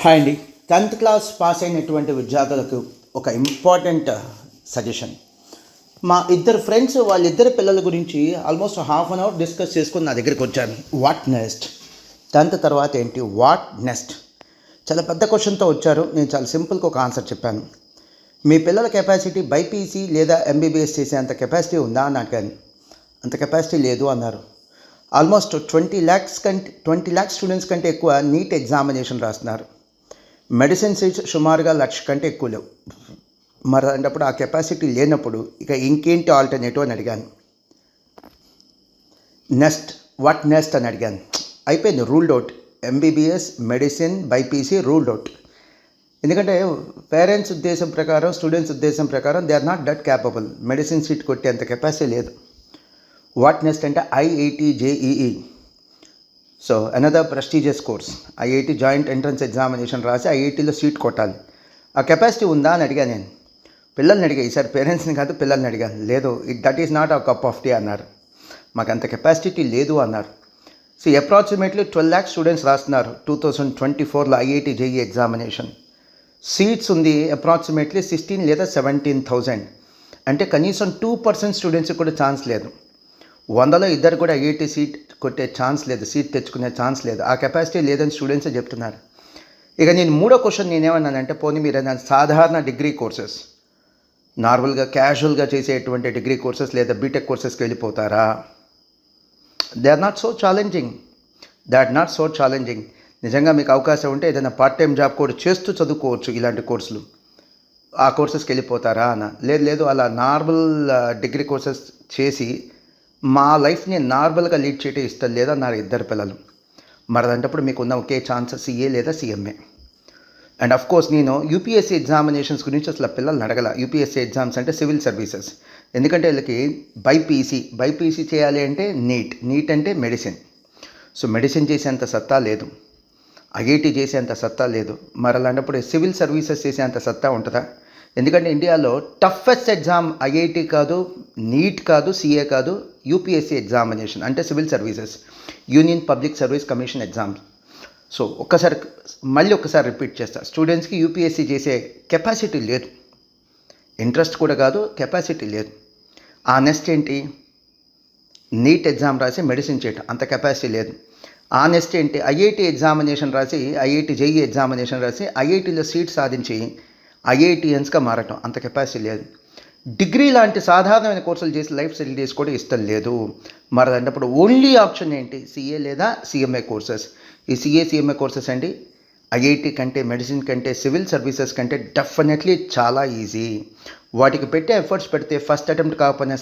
Hi అండి. 10th class pass అయినటువంటి విద్యార్థులకు ఒక ఇంపార్టెంట్ సజెషన్. మా ఇద్దరు ఫ్రెండ్స్ వాళ్ళిద్దరి పిల్లల గురించి almost half an hour discuss చేసుకుని నా దగ్గరికి వచ్చాను. వాట్ నెక్స్ట్, 10th తర్వాత ఏంటి, వాట్ నెక్స్ట్, చాలా పెద్ద క్వశ్చన్తో వచ్చారు. నేను చాలా సింపుల్గా ఒక ఆన్సర్ చెప్పాను. మీ పిల్లల కెపాసిటీ బైపీసీ లేదా ఎంబీబీఎస్ చేసే అంత కెపాసిటీ ఉందా అని అడిగాను. అంత కెపాసిటీ లేదు అన్నారు. ఆల్మోస్ట్ 20 lakhs స్టూడెంట్స్ కంటే ఎక్కువ నీట్ ఎగ్జామినేషన్ రాస్తున్నారు. మెడిసిన్ సీట్స్ సుమారుగా 1,00,000 కంటే ఎక్కువ లేవు. మరి అన్నప్పుడు ఆ కెపాసిటీ లేనప్పుడు ఇక ఇంకేంటి ఆల్టర్నేటివ్ అని అడిగాను. వాట్ నెక్స్ట్ అని అడిగాను. అయిపోయింది, ruled out. MBBS, medicine, BiPC ruled out. ఎందుకంటే పేరెంట్స్ ఉద్దేశం ప్రకారం, స్టూడెంట్స్ ఉద్దేశం ప్రకారం they are not that capable. Medicine seat కొట్టేంత కెపాసిటీ లేదు. వాట్ నెక్స్ట్ అంటే IIT JEE. So another prestigious course. IIT joint entrance examination రాసి ఐఐటీలో సీట్ కొట్టాలి. ఆ కెపాసిటీ ఉందా అని అడిగాను. నేను పిల్లల్ని అడిగా, ఈసారి పేరెంట్స్ని కాదు పిల్లల్ని అడిగాను. లేదు, that is not a cup of tea అన్నారు. మాకు అంత కెపాసిటీ లేదు అన్నారు. సో అప్రాక్సిమేట్లీ 12 lakhs స్టూడెంట్స్ రాస్తున్నారు 2024లో ఐఐటి జేఈ ఎగ్జామినేషన్. సీట్స్ ఉంది అప్రాక్సిమేట్లీ 16 లేదా 17,000. అంటే కనీసం 2% స్టూడెంట్స్కి కూడా ఛాన్స్ లేదు. 100లో ఇద్దరు కూడా ఐఐటి సీట్ కొట్టే ఛాన్స్ లేదు, సీట్ తెచ్చుకునే ఛాన్స్ లేదు. ఆ కెపాసిటీ లేదని స్టూడెంట్సే చెప్తున్నారు. ఇక నేను మూడో క్వశ్చన్ నేనేమన్నానంటే, పోనీ మీరు ఏదైనా సాధారణ డిగ్రీ కోర్సెస్, నార్మల్గా క్యాజువల్గా చేసేటువంటి డిగ్రీ కోర్సెస్ లేదా బీటెక్ కోర్సెస్కి వెళ్ళిపోతారా? They are not so challenging. నిజంగా మీకు అవకాశం ఉంటే ఏదైనా పార్ట్ టైం జాబ్ కూడా చేస్తూ చదువుకోవచ్చు ఇలాంటి కోర్సులు. ఆ కోర్సెస్కి వెళ్ళిపోతారా అన్న. లేదు, అలా నార్మల్ డిగ్రీ కోర్సెస్ చేసి మా లైఫ్ని నార్మల్గా లీడ్ చేయటం ఇష్టం లేదా అన్నారు ఇద్దరు పిల్లలు. మరి అలాంటప్పుడు మీకు ఉన్న ఒకే ఛాన్స్ సిఏ లేదా సిఎంఏ. అండ్ అఫ్ కోర్స్ నేను యూపీఎస్సీ ఎగ్జామినేషన్స్ గురించి అసలు పిల్లల్ని అడగల. యూపీఎస్సీ ఎగ్జామ్స్ అంటే సివిల్ సర్వీసెస్. ఎందుకంటే వీళ్ళకి బైపీసీ చేయాలి అంటే నీట్ అంటే మెడిసిన్. సో మెడిసిన్ చేసేంత సత్తా లేదు, ఐఐటి చేసేంత సత్తా లేదు. మరి అలాంటప్పుడు సివిల్ సర్వీసెస్ చేసేంత సత్తా ఉంటుందా? ఎందుకంటే ఇండియాలో టఫెస్ట్ ఎగ్జామ్ ఐఐటి కాదు, నీట్ కాదు, సిఏ కాదు, యూపీఎస్సీ ఎగ్జామినేషన్ అంటే civil services, union public service commission exams. So మళ్ళీ ఒక్కసారి రిపీట్ చేస్తా, స్టూడెంట్స్కి యూపీఎస్సీ చేసే కెపాసిటీ లేదు, ఇంట్రెస్ట్ కూడా కాదు, కెపాసిటీ లేదు. ఆ నెక్స్ట్ ఏంటి, నీట్ ఎగ్జామ్ రాసి మెడిసిన్ చేయటం, అంత కెపాసిటీ లేదు. ఆ నెక్స్ట్ ఏంటి, ఐఐటి ఎగ్జామినేషన్ రాసి, ఐఐటి జేఈ ఎగ్జామినేషన్ రాసి ఐఐటీలో సీట్ సాధించి ఐఐటియన్స్గా మారటం, అంత కెపాసిటీ లేదు. డిగ్రీ లాంటి సాధారణమైన కోర్సులు చేసి లైఫ్ సెటిల్ చేసుకోవడం ఇష్టం లేదు. మరి అన్నప్పుడు ఓన్లీ ఆప్షన్ ఏంటి, సిఏ లేదా సిఎంఏ కోర్సెస్. ఈ సిఏ సిఎంఏ కోర్సెస్ అండి ఐఐటి కంటే, మెడిసిన్ కంటే, సివిల్ సర్వీసెస్ కంటే డెఫినెట్లీ చాలా ఈజీ. వాటికి పెట్టే ఎఫర్ట్స్ పెడితే ఫస్ట్ అటెంప్ట్ కాకపోయినా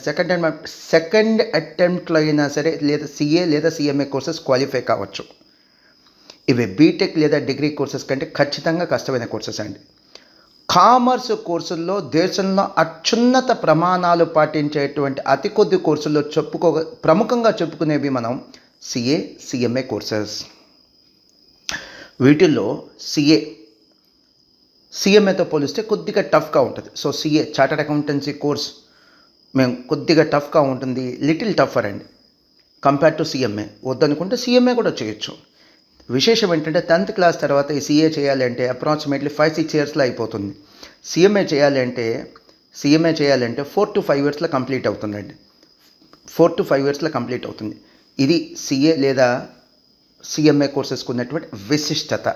సెకండ్ అటెంప్ట్లో అయినా సరే లేదా సిఏ లేదా సిఎంఏ కోర్సెస్ క్వాలిఫై కావచ్చు. ఇవి బీటెక్ లేదా డిగ్రీ కోర్సెస్ కంటే ఖచ్చితంగా కష్టమైన కోర్సెస్ అండి. కామర్స్ కోర్సుల్లో దేశంలో అత్యున్నత ప్రమాణాలు పాటించేటువంటి అతి కొద్ది కోర్సుల్లో ప్రముఖంగా చెప్పుకునేవి మనం సిఏ సిఎంఏ కోర్సెస్. వీటిల్లో సిఎంఏతో పోలిస్తే కొద్దిగా టఫ్గా ఉంటుంది. So CA chartered accountancy course మేము కొద్దిగా టఫ్గా ఉంటుంది, లిటిల్ టఫర్ అండి కంపేర్ టు సిఎంఏ. వద్దనుకుంటే సిఎంఏ కూడా చేయొచ్చు. విశేషం ఏంటంటే 10th క్లాస్ తర్వాత ఈ సిఏ చేయాలి అంటే అప్రాక్సిమేట్లీ 5-6 yearsలో అయిపోతుంది. సిఎంఏ చేయాలి అంటే 4 to 5 yearsలో కంప్లీట్ అవుతుందండి. 4 to 5 yearsలో కంప్లీట్ అవుతుంది. ఇది సిఏ లేదా సిఎంఏ కోర్సెస్కి ఉన్నటువంటి విశిష్టత.